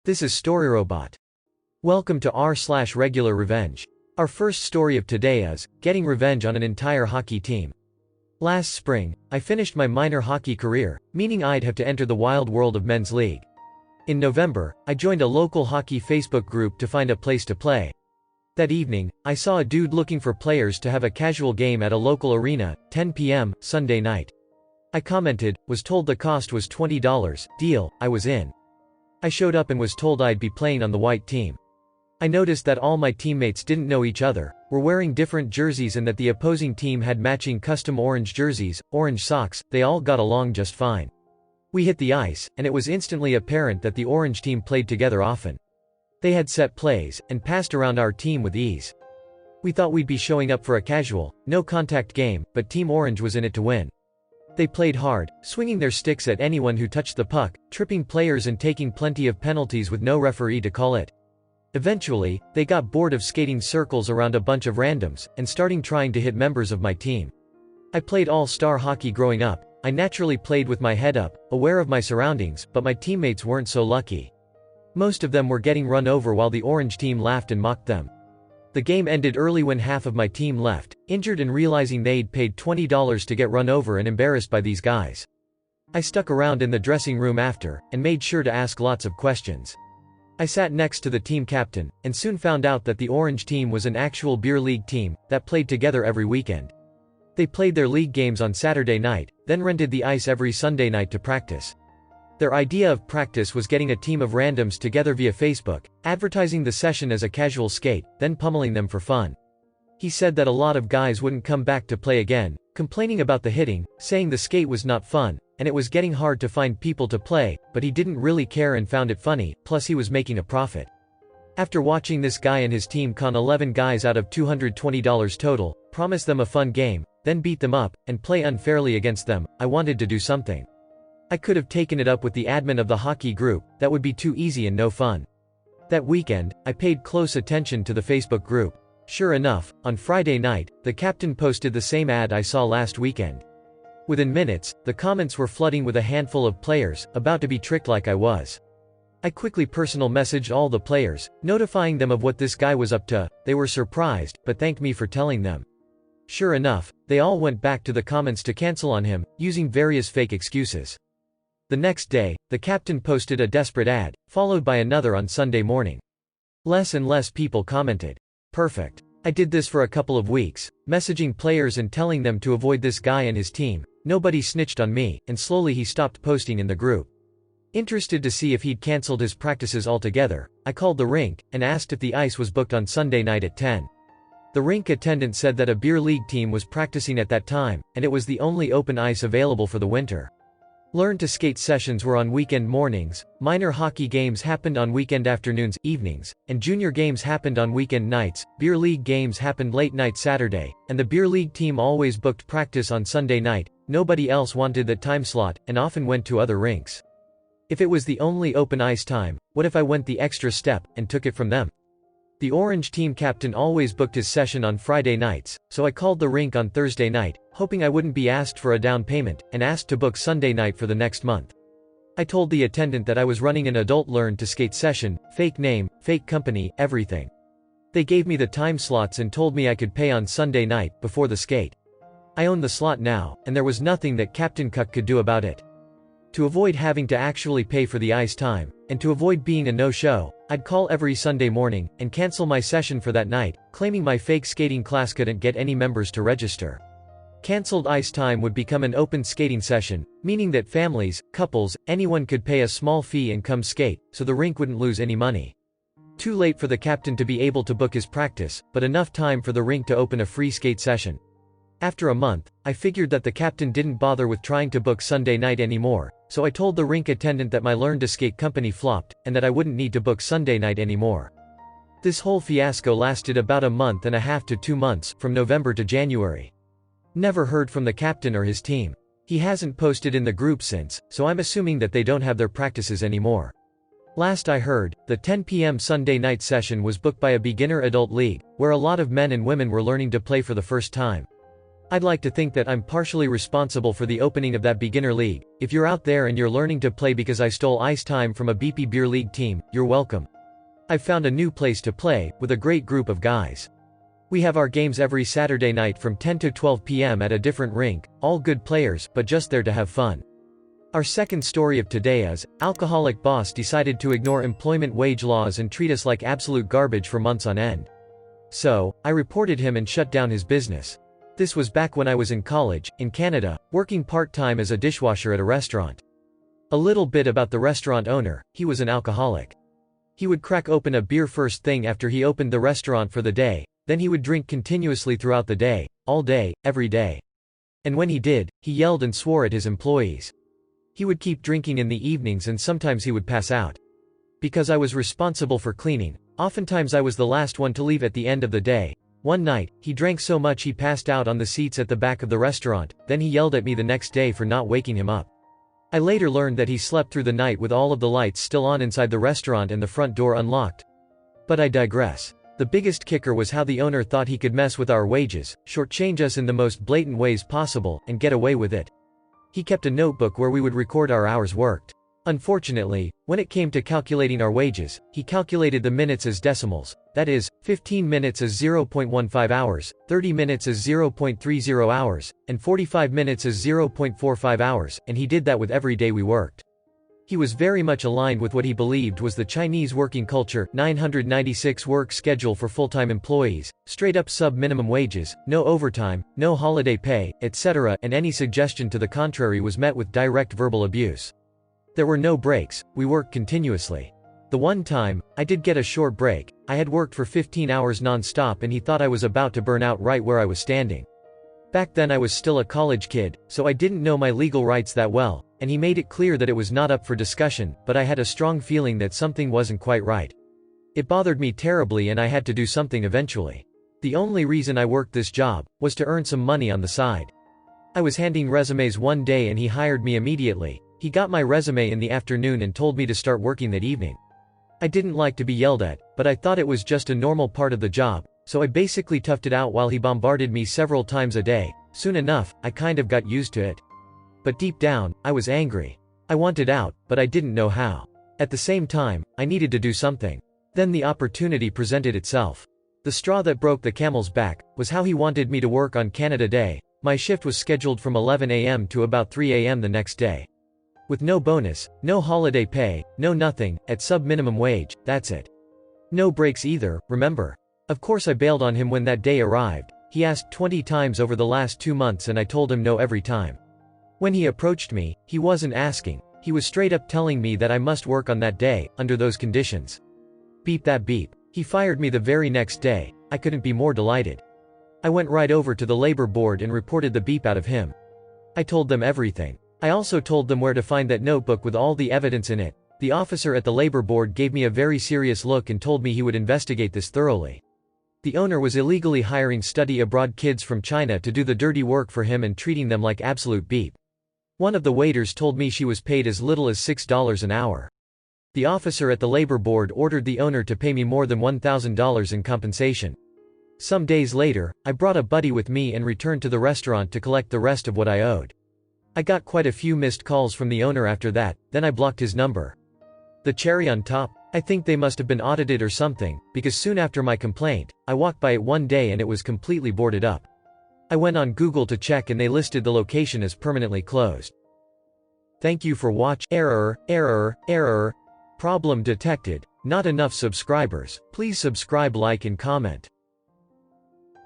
This is StoryRobot. Welcome to r/RegularRevenge. Our first story of today is getting revenge on an entire hockey team. Last spring, I finished my minor hockey career, meaning I'd have to enter the wild world of men's league. In November, I joined a local hockey Facebook group to find a place to play. That evening, I saw a dude looking for players to have a casual game at a local arena, 10 p.m., Sunday night. I commented, was told the cost was $20, deal, I was in. I showed up and was told I'd be playing on the white team. I noticed that all my teammates didn't know each other, were wearing different jerseys and that the opposing team had matching custom orange jerseys, orange socks. They all got along just fine. We hit the ice, and it was instantly apparent that the orange team played together often. They had set plays, and passed around our team with ease. We thought we'd be showing up for a casual, no-contact game, but Team Orange was in it to win. They played hard, swinging their sticks at anyone who touched the puck, tripping players and taking plenty of penalties with no referee to call it. Eventually, they got bored of skating circles around a bunch of randoms, and starting trying to hit members of my team. I played all-star hockey growing up. I naturally played with my head up, aware of my surroundings, but my teammates weren't so lucky. Most of them were getting run over while the orange team laughed and mocked them. The game ended early when half of my team left, injured and realizing they'd paid $20 to get run over and embarrassed by these guys. I stuck around in the dressing room after, and made sure to ask lots of questions. I sat next to the team captain, and soon found out that the orange team was an actual beer league team, that played together every weekend. They played their league games on Saturday night, then rented the ice every Sunday night to practice. Their idea of practice was getting a team of randoms together via Facebook, advertising the session as a casual skate, then pummeling them for fun. He said that a lot of guys wouldn't come back to play again, complaining about the hitting, saying the skate was not fun, and it was getting hard to find people to play, but he didn't really care and found it funny, plus he was making a profit. After watching this guy and his team con 11 guys out of $220 total, promise them a fun game, then beat them up, and play unfairly against them, I wanted to do something. I could have taken it up with the admin of the hockey group, that would be too easy and no fun. That weekend, I paid close attention to the Facebook group. Sure enough, on Friday night, the captain posted the same ad I saw last weekend. Within minutes, the comments were flooding with a handful of players, about to be tricked like I was. I quickly personal messaged all the players, notifying them of what this guy was up to. They were surprised, but thanked me for telling them. Sure enough, they all went back to the comments to cancel on him, using various fake excuses. The next day, the captain posted a desperate ad, followed by another on Sunday morning. Less and less people commented. Perfect. I did this for a couple of weeks, messaging players and telling them to avoid this guy and his team. Nobody snitched on me, and slowly he stopped posting in the group. Interested to see if he'd canceled his practices altogether, I called the rink, and asked if the ice was booked on Sunday night at 10. The rink attendant said that a beer league team was practicing at that time, and it was the only open ice available for the winter. Learn to skate sessions were on weekend mornings, minor hockey games happened on weekend afternoons, evenings, and junior games happened on weekend nights. Beer league games happened late night Saturday, and the beer league team always booked practice on Sunday night. Nobody else wanted that time slot, and often went to other rinks. If it was the only open ice time, what if I went the extra step, and took it from them? The orange team captain always booked his session on Friday nights, so I called the rink on Thursday night, hoping I wouldn't be asked for a down payment, and asked to book Sunday night for the next month. I told the attendant that I was running an adult learn to skate session, fake name, fake company, everything. They gave me the time slots and told me I could pay on Sunday night, before the skate. I own the slot now, and there was nothing that Captain Cook could do about it. To avoid having to actually pay for the ice time, and to avoid being a no-show, I'd call every Sunday morning, and cancel my session for that night, claiming my fake skating class couldn't get any members to register. Cancelled ice time would become an open skating session, meaning that families, couples, anyone could pay a small fee and come skate, so the rink wouldn't lose any money. Too late for the captain to be able to book his practice, but enough time for the rink to open a free skate session. After a month, I figured that the captain didn't bother with trying to book Sunday night anymore, so I told the rink attendant that my Learn to Skate company flopped, and that I wouldn't need to book Sunday night anymore. This whole fiasco lasted about a month and a half to 2 months, from November to January. Never heard from the captain or his team. He hasn't posted in the group since, so I'm assuming that they don't have their practices anymore. Last I heard, the 10 p.m. Sunday night session was booked by a beginner adult league, where a lot of men and women were learning to play for the first time. I'd like to think that I'm partially responsible for the opening of that beginner league. If you're out there and you're learning to play because I stole ice time from a BP Beer League team, you're welcome. I've found a new place to play, with a great group of guys. We have our games every Saturday night from 10 to 12 p.m. at a different rink, all good players, but just there to have fun. Our second story of today is, alcoholic boss decided to ignore employment wage laws and treat us like absolute garbage for months on end. So, I reported him and shut down his business. This was back when I was in college, in Canada, working part-time as a dishwasher at a restaurant. A little bit about the restaurant owner: he was an alcoholic. He would crack open a beer first thing after he opened the restaurant for the day, then he would drink continuously throughout the day, all day, every day. And when he did, he yelled and swore at his employees. He would keep drinking in the evenings and sometimes he would pass out. Because I was responsible for cleaning, oftentimes I was the last one to leave at the end of the day. One night, he drank so much he passed out on the seats at the back of the restaurant, then he yelled at me the next day for not waking him up. I later learned that he slept through the night with all of the lights still on inside the restaurant and the front door unlocked. But I digress. The biggest kicker was how the owner thought he could mess with our wages, shortchange us in the most blatant ways possible, and get away with it. He kept a notebook where we would record our hours worked. Unfortunately, when it came to calculating our wages, he calculated the minutes as decimals. That is, 15 minutes as 0.15 hours, 30 minutes as 0.30 hours, and 45 minutes as 0.45 hours, and he did that with every day we worked. He was very much aligned with what he believed was the Chinese working culture: 996 work schedule for full-time employees, straight-up sub-minimum wages, no overtime, no holiday pay, etc., and any suggestion to the contrary was met with direct verbal abuse. There were no breaks, we worked continuously. The one time I did get a short break, I had worked for 15 hours non-stop and he thought I was about to burn out right where I was standing. Back then I was still a college kid, so I didn't know my legal rights that well, and he made it clear that it was not up for discussion, but I had a strong feeling that something wasn't quite right. It bothered me terribly and I had to do something eventually. The only reason I worked this job was to earn some money on the side. I was handing resumes one day and he hired me immediately. He got my resume in the afternoon and told me to start working that evening. I didn't like to be yelled at, but I thought it was just a normal part of the job, so I basically toughed it out while he bombarded me several times a day. Soon enough, I kind of got used to it. But deep down, I was angry. I wanted out, but I didn't know how. At the same time, I needed to do something. Then the opportunity presented itself. The straw that broke the camel's back was how he wanted me to work on Canada Day. My shift was scheduled from 11 a.m. to about 3 a.m. the next day. With no bonus, no holiday pay, no nothing, at sub-minimum wage, that's it. No breaks either, remember? Of course I bailed on him when that day arrived. He asked 20 times over the last 2 months and I told him no every time. When he approached me, he wasn't asking, he was straight up telling me that I must work on that day, under those conditions. Beep that beep. He fired me the very next day. I couldn't be more delighted. I went right over to the labor board and reported the beep out of him. I told them everything. I also told them where to find that notebook with all the evidence in it. The officer at the labor board gave me a very serious look and told me he would investigate this thoroughly. The owner was illegally hiring study abroad kids from China to do the dirty work for him and treating them like absolute beep. One of the waiters told me she was paid as little as $6 an hour. The officer at the labor board ordered the owner to pay me more than $1,000 in compensation. Some days later, I brought a buddy with me and returned to the restaurant to collect the rest of what I owed. I got quite a few missed calls from the owner after that, then I blocked his number. The cherry on top? I think they must have been audited or something, because soon after my complaint, I walked by it one day and it was completely boarded up. I went on Google to check and they listed the location as permanently closed. Thank you for watching. Error. Problem detected. Not enough subscribers. Please subscribe, like and comment.